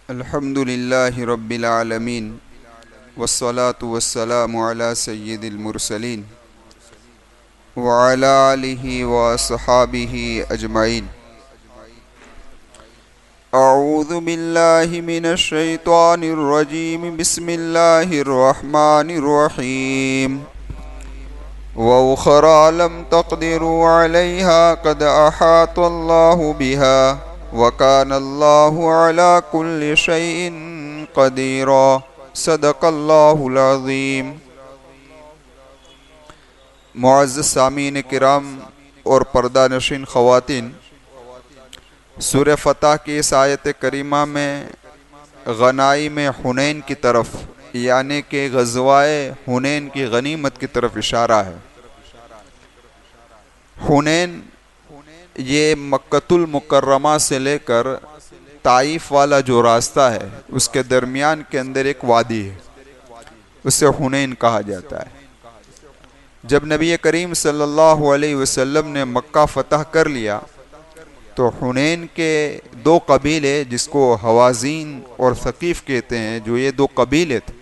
الحمد لله رب العالمين والصلاة والسلام على سيد المرسلين وعلى آله وصحابه أجمعين. أعوذ بالله من الشيطان الرجيم. بسم الله الرحمن الرحيم. وأخرى لم تقدروا عليها قد أحاط الله بها وكان الله على كل شيء قديرا. صدق اللہ العظیم. معزز سامعین کرام اور پردہ نشین خواتین، سورہ فتح کی اس آیت کریمہ میں غنائم حنین کی طرف یعنی کہ غزوہ حنین کی غنیمت کی طرف اشارہ ہے. حنین یہ مکۃ المکرمہ سے لے کر طائف والا جو راستہ ہے اس کے درمیان کے اندر ایک وادی ہے، اسے حنین کہا جاتا ہے. جب نبی کریم صلی اللہ علیہ وسلم نے مکہ فتح کر لیا تو حنین کے دو قبیلے جس کو حوازین اور ثقیف کہتے ہیں، جو یہ دو قبیلے تھے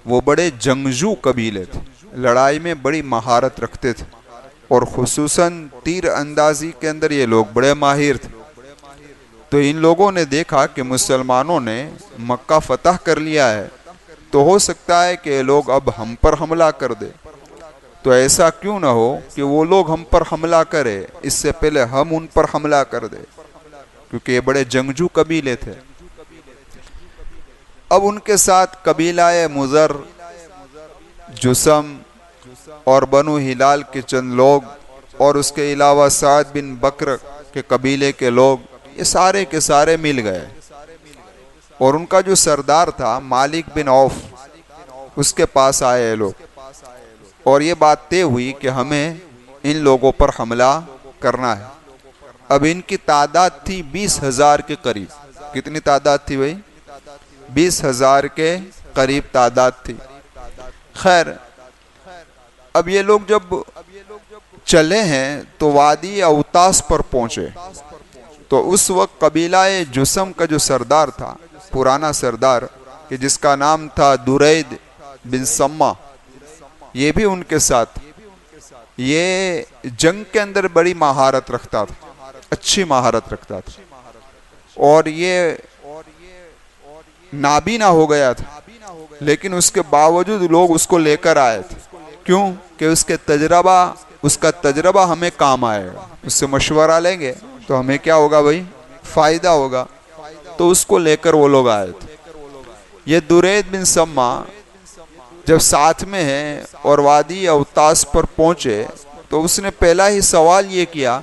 وہ بڑے جنگجو قبیلے تھے، لڑائی میں بڑی مہارت رکھتے تھے اور خصوصاً تیر اندازی کے اندر یہ لوگ بڑے ماہر تھے. تو ان لوگوں نے دیکھا کہ مسلمانوں نے مکہ فتح کر لیا ہے تو ہو سکتا ہے کہ یہ لوگ اب ہم پر حملہ کر دے، تو ایسا کیوں نہ ہو کہ وہ لوگ ہم پر حملہ کرے اس سے پہلے ہم ان پر حملہ کر دے، کیونکہ یہ بڑے جنگجو قبیلے تھے. اب ان کے ساتھ قبیلہ مضر، جسم اور بنو ہلال کے چند لوگ اور اس کے علاوہ سعد بن بکر کے قبیلے کے لوگ، یہ سارے کے سارے مل گئے. اور ان کا جو سردار تھا مالک بن عوف، اس کے پاس آئے لوگ اور یہ بات طے ہوئی کہ ہمیں ان لوگوں پر حملہ کرنا ہے. اب ان کی تعداد تھی 20,000 کے قریب. کتنی تعداد تھی بھائی؟ 20,000 کے قریب تعداد تھی. خیر، اب یہ لوگ جب چلے ہیں تو وادی اوتاس پر پہنچے تو اس وقت قبیلہ جسم کا جو سردار تھا، پرانا سردار کہ جس کا نام تھا درید بن سما، یہ بھی ان کے ساتھ. یہ جنگ کے اندر بڑی مہارت رکھتا تھا، اچھی مہارت رکھتا تھا اور یہ نابینا ہو گیا تھا، لیکن اس کے باوجود لوگ اس کو لے کر آئے تھے. کیوں؟ کہ اس کا تجربہ ہمیں کام آئے گا، اس سے مشورہ لیں گے تو ہمیں کیا ہوگا بھائی؟ فائدہ ہوگا. تو اس کو لے کر وہ لوگ آئے تھے. یہ درید بن سما جب ساتھ میں ہے اور وادی اوتاس پر پہنچے تو اس نے پہلا ہی سوال یہ کیا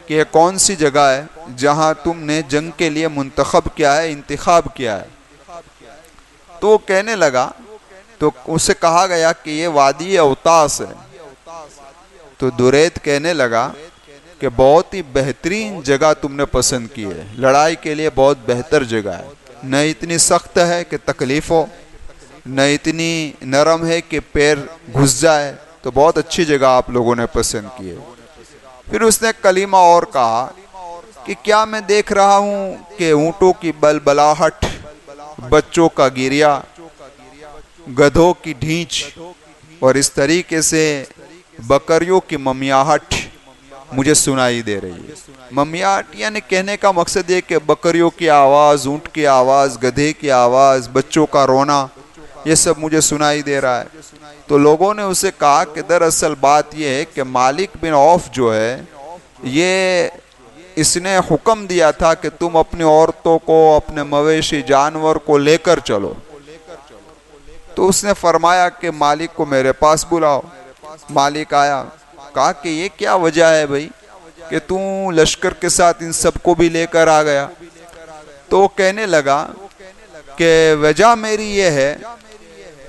کہ یہ کون سی جگہ ہے جہاں تم نے جنگ کے لیے منتخب کیا ہے، انتخاب کیا ہے؟ تو وہ کہنے لگا، تو اسے کہا گیا کہ یہ وادی اوتاس ہے. تو درید کہنے لگا کہ بہت ہی بہترین جگہ تم نے پسند کی ہے، لڑائی کے لیے بہت بہتر جگہ ہے، نہ اتنی سخت ہے کہ تکلیف ہو، نہ اتنی نرم ہے کہ پیر گھس جائے، تو بہت اچھی جگہ آپ لوگوں نے پسند کی ہے. پھر اس نے کلمہ اور کہا کہ کیا میں دیکھ رہا ہوں کہ اونٹوں کی بلبلاہٹ، بچوں کا گریہ، گدھوں کی ڈھینچ اور اس طریقے سے بکریوں کی ممیاہٹ مجھے سنائی دے رہی ہے. ممیاہٹ یعنی کہنے کا مقصد یہ کہ بکریوں کی آواز، اونٹ کی آواز، گدھے کی آواز، بچوں کا رونا، یہ سب مجھے سنائی دے رہا ہے. تو لوگوں نے اسے کہا کہ دراصل بات یہ ہے کہ مالک بن عوف جو ہے یہ اس نے حکم دیا تھا کہ تم اپنی عورتوں کو، اپنے مویشی جانور کو لے کر چلو. تو اس نے فرمایا کہ مالک کو میرے پاس بلاؤ. مالک آیا، کہا کہ یہ کیا وجہ ہے بھائی کہ تم لشکر کے ساتھ ان سب کو بھی لے کر آ گیا؟ تو وہ کہنے لگا کہ وجہ میری یہ ہے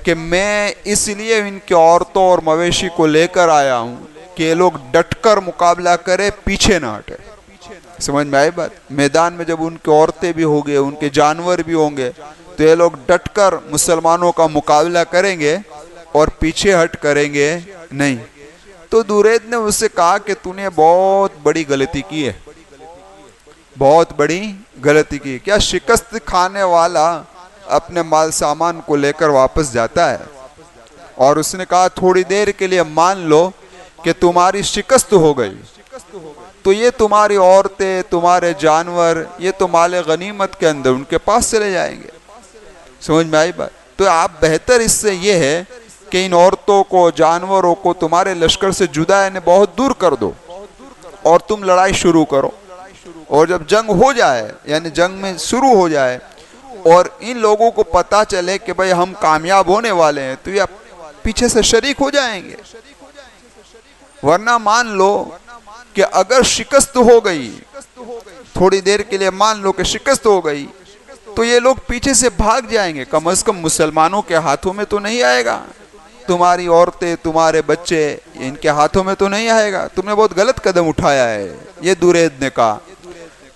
کہ میں اس لیے ان کی عورتوں اور مویشی کو لے کر آیا ہوں کہ یہ لوگ ڈٹ کر مقابلہ کرے، پیچھے نہ ہٹے. سمجھ میں آئی بات؟ میدان میں جب ان کی عورتیں بھی ہوں گے، ان کے جانور بھی ہوں گے، تو یہ لوگ ڈٹ کر مسلمانوں کا مقابلہ کریں گے اور پیچھے ہٹ کریں گے نہیں. تو درید نے اس سے کہا کہ تو نے بہت بڑی غلطی کی ہے. بہت بڑی غلطی کی. کیا شکست کھانے والا اپنے مال سامان کو لے کر واپس جاتا ہے؟ اور اس نے کہا تھوڑی دیر کے لیے مان لو کہ تمہاری شکست ہو گئی تو یہ تمہاری عورتیں، تمہارے جانور، یہ تو مال غنیمت کے اندر ان کے پاس چلے جائیں گے. سمجھ میں آئی بات؟ تو آپ بہتر اس سے یہ ہے کہ ان عورتوں کو، جانوروں کو تمہارے لشکر سے جدا یعنی بہت دور کر دو اور تم لڑائی شروع کرو. اور جب جنگ ہو جائے، یعنی جنگ میں شروع ہو جائے اور ان لوگوں کو پتا چلے کہ بھئی ہم کامیاب ہونے والے ہیں، تو یہ پیچھے سے شریک ہو جائیں گے. ورنہ مان لو کہ اگر شکست ہو گئی، تھوڑی دیر کے لیے مان لو کہ شکست ہو گئی، تو یہ لوگ پیچھے سے بھاگ جائیں گے. کم از کم مسلمانوں کے ہاتھوں میں تو نہیں آئے گا. تمہاری عورتیں، تمہارے بچے، ان کے ہاتھوں میں تو نہیں آئے گا. تم نے بہت غلط قدم اٹھایا ہے، یہ درید نے کہا.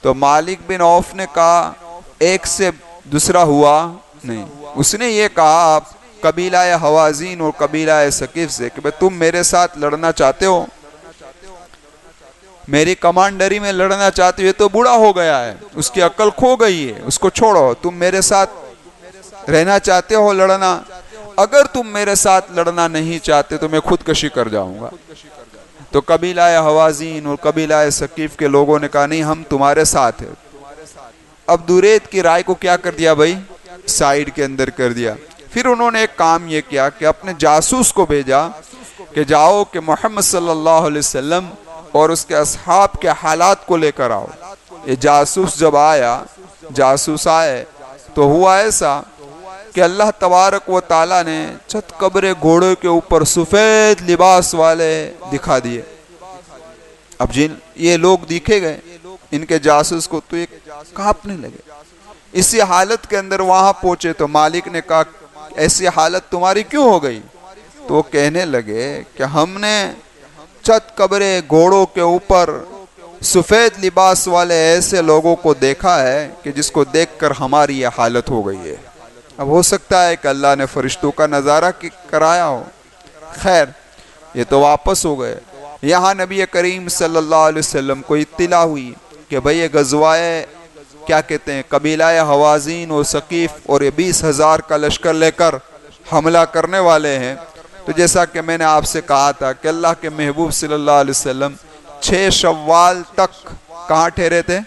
تو مالک بن عوف نے کہا ایک سے دوسرا ہوا نہیں. اس نے یہ کہا قبیلہ حوازین اور قبیلہ ثقیف سے کہ تم میرے ساتھ لڑنا چاہتے ہو، میری کمانڈری میں لڑنا چاہتے ہو، یہ تو بوڑھا ہو گیا ہے، اس کی عقل کھو گئی ہے، اس کو چھوڑو. تم میرے ساتھ رہنا چاہتے ہو لڑنا؟ اگر تم میرے ساتھ لڑنا نہیں چاہتے تو میں خودکشی کر جاؤں گا. تو قبیلہ حوازین اور قبیلہ ثقیف کے لوگوں نے کہا نہیں، ہم تمہارے ساتھ ہیں. اب درید کی رائے کو کیا کر دیا بھائی؟ سائیڈ کے اندر کر دیا. پھر انہوں نے ایک کام یہ کیا کہ اپنے جاسوس کو بھیجا کہ جاؤ کہ محمد صلی اللہ علیہ وسلم اور اس کے اصحاب کے حالات کو لے کر آؤ. یہ جاسوس جب آیا، جاسوس آئے تو ہوا ایسا کہ اللہ تبارک و تعالیٰ نے چھت قبر گھوڑے کے اوپر سفید لباس والے دکھا دیے. اب جن یہ لوگ دیکھے گئے ان کے جاسوس کو تو یہ کانپنے لگے. اسی حالت کے اندر وہاں پہنچے تو مالک نے کہا ایسی حالت تمہاری کیوں ہو گئی؟ تو وہ کہنے لگے کہ ہم نے چھت قبر گھوڑوں کے اوپر سفید لباس والے ایسے لوگوں کو دیکھا ہے کہ جس کو دیکھ کر ہماری یہ حالت ہو گئی ہے. اب ہو سکتا ہے کہ اللہ نے فرشتوں کا نظارہ کرایا ہو. خیر، یہ تو واپس ہو گئے. یہاں نبی کریم صلی اللہ علیہ وسلم کو اطلاع ہوئی کہ بھئی یہ غزوائے کیا کہتے ہیں قبیلہ حوازین و ثقیف اور یہ 20,000 کا لشکر لے کر حملہ کرنے والے ہیں. تو جیسا کہ میں نے آپ سے کہا تھا کہ اللہ کے محبوب صلی اللہ علیہ وسلم 6 شوال تک کہاں ٹھہرے تھے؟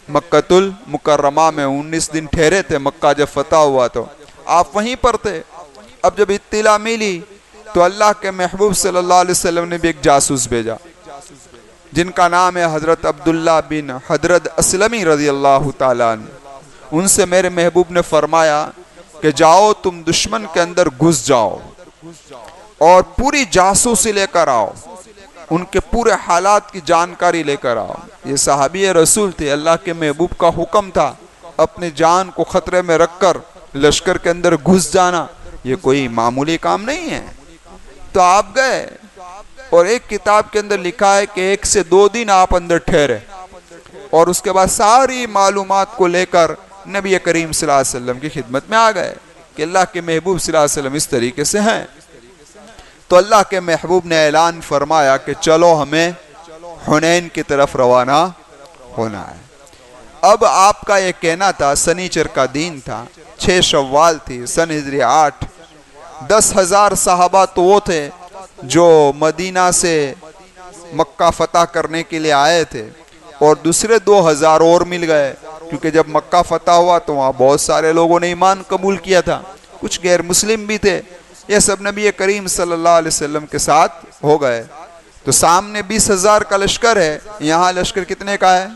مکۃ المکرمہ میں 19 دن ٹھہرے تھے. مکہ جب فتح ہوا تو آپ وہیں پر تھے. اب جب اطلاع ملی تو اللہ کے محبوب صلی اللہ علیہ وسلم نے بھی ایک جاسوس بھیجا جن کا نام ہے حضرت عبداللہ بن حضرت اسلمی رضی اللہ تعالیٰ عنہ. ان سے میرے محبوب نے فرمایا کہ جاؤ تم دشمن کے اندر گھس جاؤ اور پوری جاسوسی لے کر آؤ، ان کے پورے حالات کی جانکاری لے کر آؤ. یہ صحابی رسول تھے، اللہ کے محبوب کا حکم تھا اپنی جان کو خطرے میں رکھ کر لشکر کے اندر گھس جانا یہ کوئی معمولی کام نہیں ہے. تو آپ گئے اور ایک کتاب کے اندر لکھا ہے کہ 1 سے 2 دن آپ اندر ٹھہرے اور اس کے بعد ساری معلومات کو لے کر نبی کریم صلی اللہ علیہ وسلم کی خدمت میں آ گئے کہ اللہ کے محبوب صلی اللہ علیہ وسلم اس طریقے سے ہیں. تو اللہ کے محبوب نے اعلان فرمایا کہ چلو ہمیں حنین کی طرف روانہ ہونا ہے. اب آپ کا یہ کہنا تھا، سنیچر کا دن تھا، 6 شوال تھی، سن ہجری 8. 10,000 صحابہ تو وہ تھے جو مدینہ سے مکہ فتح کرنے کے لیے آئے تھے اور دوسرے 2,000 اور مل گئے کیونکہ جب مکہ فتح ہوا تو وہاں بہت سارے لوگوں نے ایمان قبول کیا تھا، کچھ غیر مسلم بھی تھے. یہ سب نبی کریم صلی اللہ علیہ وسلم کے ساتھ ہو گئے. تو سامنے 20,000 کا لشکر ہے، یہاں لشکر کتنے کا ہے؟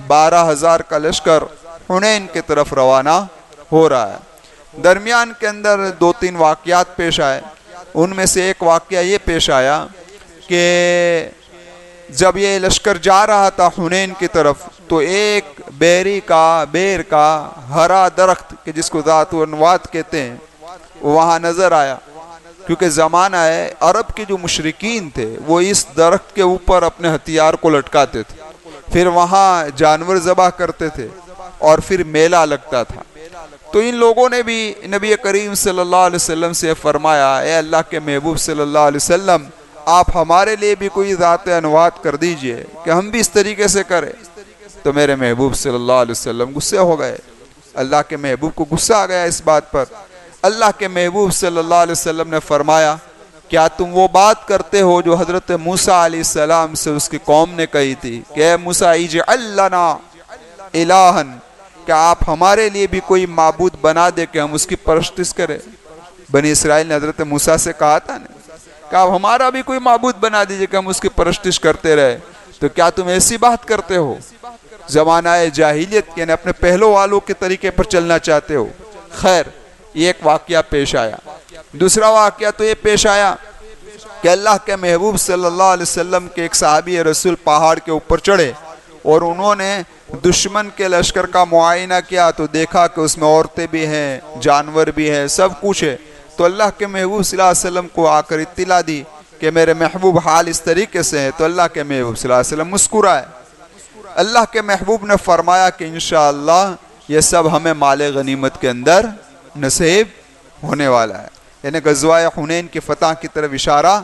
12,000 کا لشکر حنین کی طرف روانہ ہو رہا ہے. درمیان کے اندر 2-3 واقعات پیش آئے. ان میں سے ایک واقعہ یہ پیش آیا کہ جب یہ لشکر جا رہا تھا حنین کی طرف تو ایک بیر کا ہرا درخت کہ جس کو ذات الانوات کہتے ہیں وہاں نظر آیا. کیونکہ زمانہ ہے عرب کے جو مشرکین تھے وہ اس درخت کے اوپر اپنے ہتھیار کو لٹکاتے تھے، پھر وہاں جانور ذبح کرتے تھے اور پھر میلہ لگتا تھا. تو ان لوگوں نے بھی نبی کریم صلی اللہ علیہ وسلم سے فرمایا اے اللہ کے محبوب صلی اللہ علیہ وسلم آپ ہمارے لیے بھی کوئی ذات انوات کر دیجئے کہ ہم بھی اس طریقے سے کریں. تو میرے محبوب صلی اللہ علیہ وسلم غصے ہو گئے. اللہ کے محبوب کو غصہ آ گیا اس بات پر. اللہ کے محبوب صلی اللہ علیہ وسلم نے فرمایا کیا تم وہ بات کرتے ہو جو حضرت موسیٰ علیہ السلام سے اس کی قوم نے کہی تھی کہ اے موسیٰ اجعل لنا الہا، کہ آپ ہمارے لیے بھی کوئی معبود بنا دے کہ ہم اس کی پرستش کریں. بنی اسرائیل نے حضرت موسیٰ سے کہا تھا نا کہ آپ ہمارا بھی کوئی معبود بنا دیجئے کہ ہم اس کی پرستش کرتے رہے. تو کیا تم ایسی بات کرتے ہو؟ زمانہ جاہلیت کے اپنے پہلو والوں کے طریقے پر چلنا چاہتے ہو. خیر، یہ ایک واقعہ پیش آیا. دوسرا واقعہ تو یہ پیش آیا کہ اللہ کے محبوب صلی اللہ علیہ وسلم کے ایک صحابی رسول پہاڑ کے اوپر چڑھے اور انہوں نے دشمن کے لشکر کا معائنہ کیا تو دیکھا کہ اس میں عورتیں بھی ہیں، جانور بھی ہیں، سب کچھ ہے. تو اللہ کے محبوب صلی اللہ علیہ وسلم کو آ کر اطلاع دی کہ میرے محبوب حال اس طریقے سے ہے. تو اللہ کے محبوب صلی اللہ علیہ وسلم مسکرائے. اللہ کے محبوب نے فرمایا کہ انشاءاللہ یہ سب ہمیں مال غنیمت کے اندر نصیب ہونے والا ہے. یعنی غزوہ حنین کی فتح کی طرف اشارہ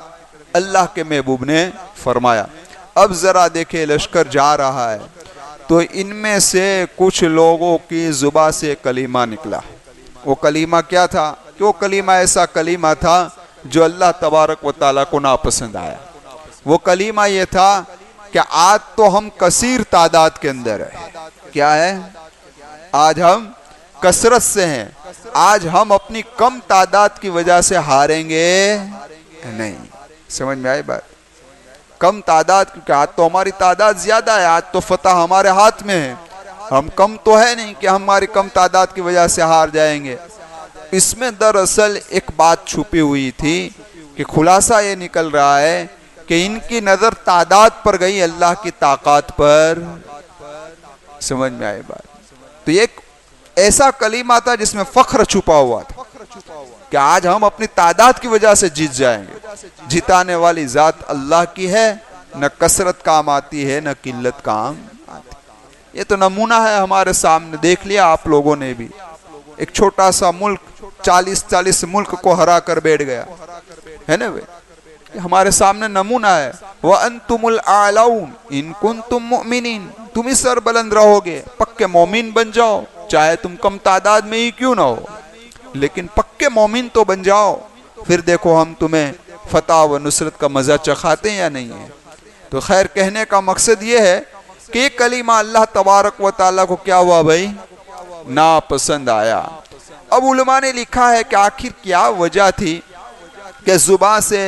اللہ کے محبوب نے فرمایا. اب ذرا دیکھیں لشکر جا رہا ہے تو ان میں سے کچھ لوگوں کی زبان سے کلمہ نکلا. وہ کلمہ کیا تھا؟ کہ وہ کلمہ ایسا کلمہ تھا جو اللہ تبارک و تعالیٰ کو ناپسند آیا. وہ کلمہ یہ تھا کہ آج تو ہم کثیر تعداد کے اندر ہیں. کیا ہے؟ آج ہم کثرت سے ہیں. آج ہم اپنی کم تعداد کی وجہ سے ہاریں گے نہیں. سمجھ میں آئی بات؟ کم تعداد، کیونکہ آج تو ہماری تعداد زیادہ ہے، آج تو فتح ہمارے ہاتھ میں ہے. ہم کم تو ہے نہیں کہ ہماری کم تعداد کی وجہ سے ہار جائیں گے. اس میں دراصل ایک بات چھپی ہوئی تھی کہ خلاصہ یہ نکل رہا ہے کہ ان کی نظر تعداد پر گئی، اللہ کی طاقت پر. سمجھ میں آئی بات؟ تو یہ ایک ایسا کلمہ تھا جس میں فخر چھپا ہوا تھا کہ آج ہم اپنی تعداد کی وجہ سے جیت جائیں گے. جتانے والی ذات اللہ کی ہے، نہ کثرت کام آتی ہے نہ قلت کام آتی. یہ تو نمونہ ہے ہمارے سامنے، دیکھ لیا آپ لوگوں نے بھی. ایک چھوٹا سا ملک 40 ملک کو ہرا کر بیٹھ گیا ہے نا بھائی. ہمارے سامنے نمونہ ہے. وَأَنْتُمُ الْأَعْلَوْنَ إِن كُنْتُم مُؤْمِنِينَ، تم ہی سر بلند رہو گے، پکے مومن بن جاؤ، چاہے تم کم تعداد میں ہی کیوں نہ ہو، لیکن پکے مومن تو بن جاؤ. پھر دیکھو ہم تمہیں فتح و نصرت کا مزہ چکھاتے ہیں یا نہیں ہے. تو خیر، کہنے کا مقصد یہ ہے کہ یہ کلمہ اللہ تبارک و تعالیٰ کو کیا ہوا بھائی؟ ناپسند آیا. اب علماء نے لکھا ہے کہ آخر کیا وجہ تھی کہ زبان سے،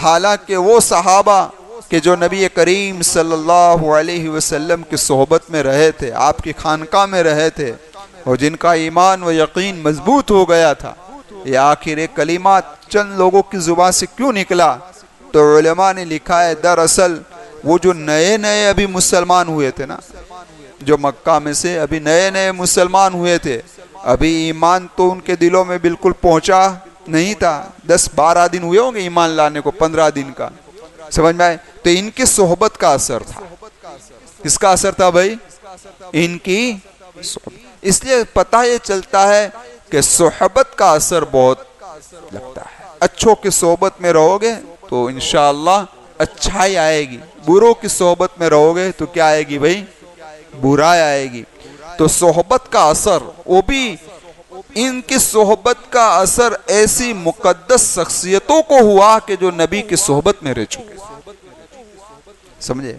حالانکہ وہ صحابہ کہ جو نبی کریم صلی اللہ علیہ وسلم کی صحبت میں رہے تھے، آپ کی خانقاہ میں رہے تھے، اور جن کا ایمان و یقین مضبوط ہو گیا تھا، یہ آخر ایک کلمات چند لوگوں کی زبان سے کیوں نکلا؟ تو علماء نے لکھا ہے دراصل وہ جو نئے ابھی مسلمان ہوئے تھے نا، جو مکہ میں سے ابھی نئے مسلمان ہوئے تھے، ابھی ایمان تو ان کے دلوں میں بالکل پہنچا نہیں تھا. 10-12 دن ہوئے ہوں گے ایمان لانے کو، 15 دن کا. سمجھ میں آئے؟ تو ان کی صحبت کا اثر تھا. کس کا اثر تھا بھائی؟ ان کی صحبت. اس لیے پتہ یہ چلتا ہے کہ صحبت کا اثر بہت لگتا ہے. اچھوں کی صحبت میں رہو گے تو انشاءاللہ اچھائی آئے گی، بروں کی صحبت میں رہو گے تو کیا آئے گی بھائی؟ برائی آئے گی. تو صحبت کا اثر، وہ بھی ان کی صحبت کا اثر ایسی مقدس شخصیتوں کو ہوا کہ جو نبی کی صحبت میں رہ چکے. سمجھے؟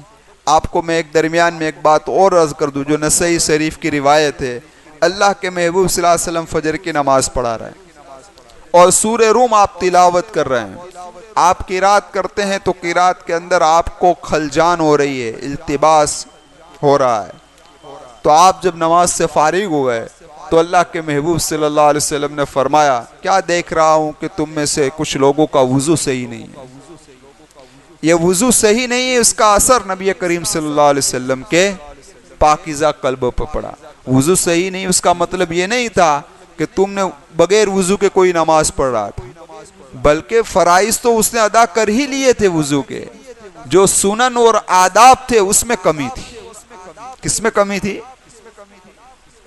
آپ کو میں ایک درمیان میں ایک بات اور عرض کر دوں جو نسائی شریف کی روایت ہے. اللہ کے محبوب صلی اللہ علیہ وسلم فجر کی نماز پڑھا رہے ہیں اور سورہ روم آپ تلاوت کر رہے ہیں. آپ قرات کرتے ہیں تو قرات کے اندر آپ کو خلجان ہو رہی ہے، التباس ہو رہا ہے. تو آپ جب نماز سے فارغ ہو گئے تو اللہ کے محبوب صلی اللہ علیہ وسلم نے فرمایا کیا دیکھ رہا ہوں کہ تم میں سے کچھ لوگوں کا وضو صحیح نہیں ہے. یہ وضو صحیح نہیں ہے، اس کا اثر نبی کریم صلی اللہ علیہ وسلم کے پاکیزہ قلب پر پڑا. وضو صحیح نہیں، اس کا مطلب یہ نہیں تھا کہ تم نے بغیر وضو کے کوئی نماز پڑھ رہا تھا، بلکہ فرائض تو اس نے ادا کر ہی لیے تھے. وضو کے جو سنن اور آداب تھے اس میں کمی تھی. کس میں کمی تھی؟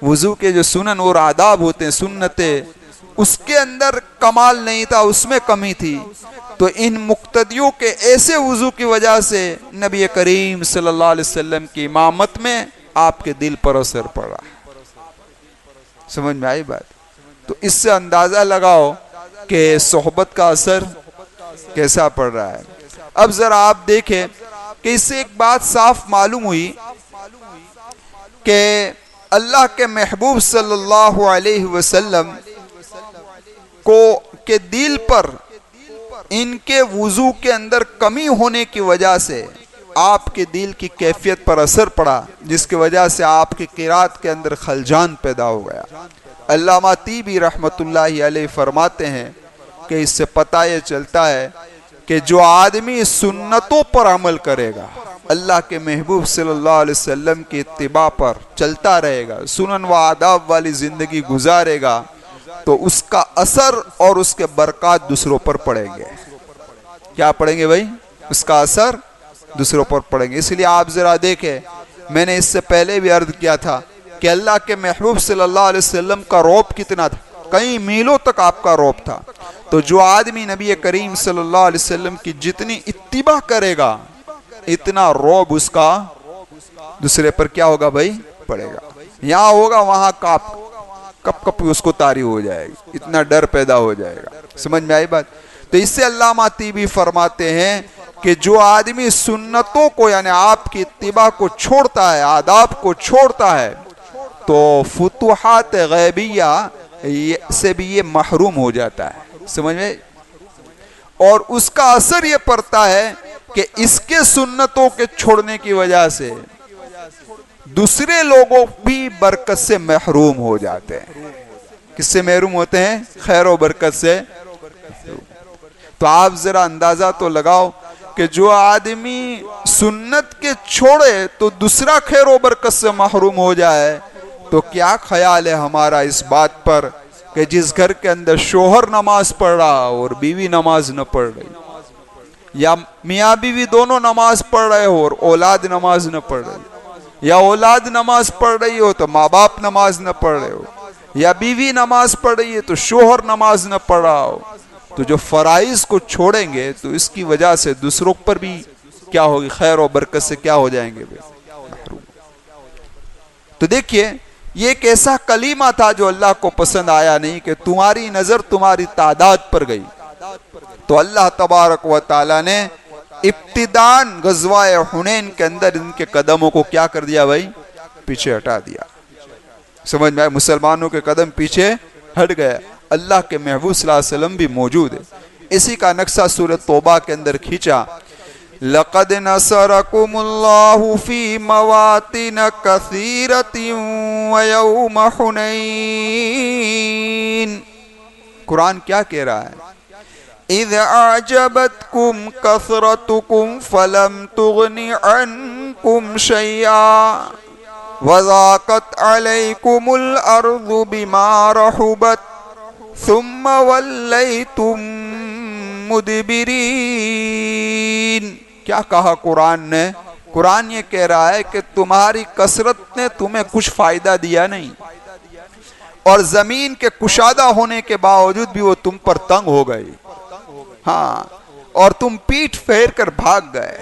وضو کے جو سنن اور آداب ہوتے ہیں، سنتیں، اس کے اندر کمال نہیں تھا، اس میں کمی تھی. تو ان مقتدیوں کے ایسے وضو کی وجہ سے نبی کریم صلی اللہ علیہ وسلم کی امامت میں آپ کے دل پر اثر پڑ رہا ہے۔ سمجھ میں آئی بات؟ تو اس سے اندازہ لگاؤ کہ صحبت کا اثر کیسا پڑ رہا ہے۔ اب ذرا آپ دیکھیں کہ اس سے ایک بات صاف معلوم ہوئی کہ اللہ کے محبوب صلی اللہ علیہ وسلم کے دل پر ان کے وضو کے اندر کمی ہونے کی وجہ سے آپ کے دل کی کیفیت پر اثر پڑا، جس کی وجہ سے آپ کی قرات کے اندر خلجان پیدا ہو گیا۔ علامہ طیبی رحمت اللہ علیہ فرماتے ہیں کہ اس سے پتہ یہ چلتا ہے کہ جو آدمی سنتوں پر عمل کرے گا، اللہ کے محبوب صلی اللہ علیہ وسلم کی اتباع پر چلتا رہے گا، سنن و آداب والی زندگی گزارے گا، تو اس کا اثر اور اس کے برکات دوسروں پر پڑیں گے۔ کیا پڑیں گے بھائی؟ اس کا اثر دوسروں پر پڑیں گے۔ اس لیے آپ ذرا دیکھیں، میں نے اس سے پہلے بھی عرض کیا تھا کہ اللہ کے محبوب صلی اللہ علیہ وسلم کا رعب کتنا تھا، کئی میلوں تک آپ کا رعب تھا۔ تو جو آدمی نبی کریم صلی اللہ علیہ وسلم کی جتنی اتباع کرے گا، اتنا رعب اس کا دوسرے پر کیا ہوگا بھائی؟ پڑے گا۔ یہاں ہوگا وہاں کپ کپ اس کو طاری ہو جائے گی، اتنا ڈر پیدا ہو جائے گا۔ سمجھ میں آئی بات؟ تو اس سے علامہ طیبی فرماتے ہیں کہ جو آدمی سنتوں کو یعنی آپ کی اتباع کو چھوڑتا ہے، آداب کو چھوڑتا ہے، تو فتوحات غیبیہ سے بھی یہ محروم ہو جاتا ہے۔ سمجھ میں؟ اور اس کا اثر یہ پڑتا ہے کہ اس کے سنتوں کے چھوڑنے کی وجہ سے دوسرے لوگوں بھی برکت سے محروم ہو جاتے ہیں۔ کس سے محروم ہوتے ہیں؟ خیر و برکت سے۔ تو آپ ذرا اندازہ تو لگاؤ کہ جو آدمی سنت کے چھوڑے تو دوسرا خیر و برکت سے محروم ہو جائے، تو کیا خیال ہے ہمارا اس بات پر کہ جس گھر کے اندر شوہر نماز پڑھ رہا اور بیوی نماز نہ پڑھ رہی، یا میاں بیوی دونوں نماز پڑھ رہے ہو اور اولاد نماز نہ پڑھ رہی، یا اولاد نماز پڑھ رہی ہو تو ماں باپ نماز نہ پڑھ رہے ہو، یا بیوی نماز پڑھ رہی ہے تو شوہر نماز نہ پڑھ رہا ہو، تو جو فرائض کو چھوڑیں گے تو اس کی وجہ سے دوسروں پر بھی کیا ہوگی؟ خیر و برکت سے کیا ہو جائیں گے؟ محروم۔ تو دیکھیے، یہ ایک ایسا کلمہ تھا جو اللہ کو پسند آیا نہیں کہ تمہاری نظر تمہاری تعداد پر گئی، تو اللہ تبارک و تعالیٰ نے ابتداً غزوہ حنین کے اندر ان کے قدموں کو کیا کر دیا بھائی؟ پیچھے ہٹا دیا۔ سمجھ میں آئے؟ مسلمانوں کے قدم پیچھے ہٹ گئے۔ اللہ کے محبوب صلی اللہ علیہ وسلم بھی موجود ہے۔ اسی کا نقشہ سورۃ توبہ کے اندر کھینچا، لَقَدْ نَصَرَكُمُ اللَّهُ فِي مَوَاطِنَ كَثِيرَةٍ وَيَوْمَ حُنَيْنٍ۔ قرآن کیا کہہ رہا ہے؟ اِذْ أَعْجَبَتْكُمْ كَثْرَتُكُمْ فَلَمْ تُغْنِ عَنْكُمْ شَيْئًا وَضَاقَتْ عَلَيْكُمُ الْأَرْضُ بِمَا رَحُبَتْ ثُمَّ وَلَّيْتُمْ مُدْبِرِينَ۔ کیا کہا قرآن نے؟ قرآن یہ کہہ رہا ہے کہ تمہاری کثرت نے تمہیں کچھ فائدہ دیا نہیں، اور زمین کے کشادہ ہونے کے باوجود بھی وہ تم پر تنگ ہو گئی، ہاں، اور تم پیٹھ پھیر کر بھاگ گئے۔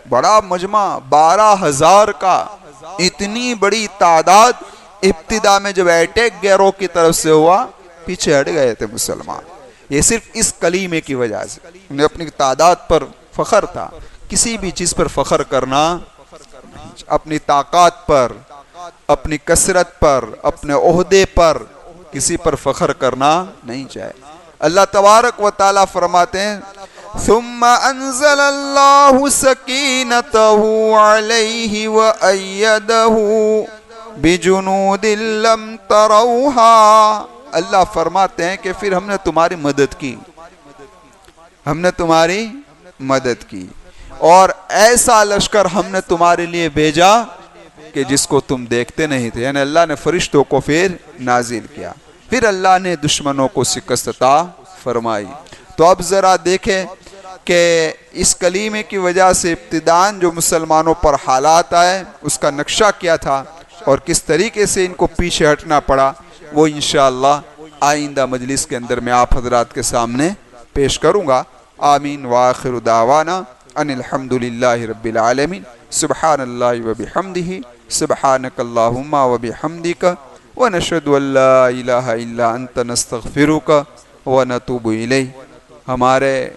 بڑا مجمع 12,000 کا، اتنی بڑی تعداد، ابتدا میں جب اٹیک گیروں کی طرف سے ہوا پیچھے ہٹ گئے تھے مسلمان۔ یہ صرف اس کلمے کی وجہ سے، انہیں اپنی تعداد پر فخر تھا۔ کسی بھی چیز پر فخر کرنا، اپنی طاقت پر، اپنی کثرت پر، اپنے عہدے پر کسی پر فخر کرنا نہیں چاہے۔ اللہ تبارک و تعالیٰ فرماتے ہیں ثم انزل اللہ سکینتہ علیہ وأیدہ بجنود لم تروہا۔ اللہ فرماتے ہیں کہ پھر ہم نے تمہاری مدد کی، ہم نے تمہاری مدد کی، اور ایسا لشکر ہم نے تمہارے لیے بھیجا کہ جس کو تم دیکھتے نہیں تھے، یعنی اللہ نے فرشتوں کو پھر نازل کیا، پھر اللہ نے دشمنوں کو شکست عطا فرمائی۔ تو اب ذرا دیکھیں کہ اس کلمے کی وجہ سے ابتداً جو مسلمانوں پر حالات آئے، اس کا نقشہ کیا تھا اور کس طریقے سے ان کو پیچھے ہٹنا پڑا، وہ انشاءاللہ آئندہ مجلس کے اندر میں آپ حضرات کے سامنے پیش کروں گا۔ آمین وآخر دعوانا ان الحمدللہ رب العالمین۔ سبحان اللہ و بحمدہ سبحانک اللہم و بحمدک ونشہد ان لا الہ الا انت نستغفرک ونتوب الیہ۔ ہمارے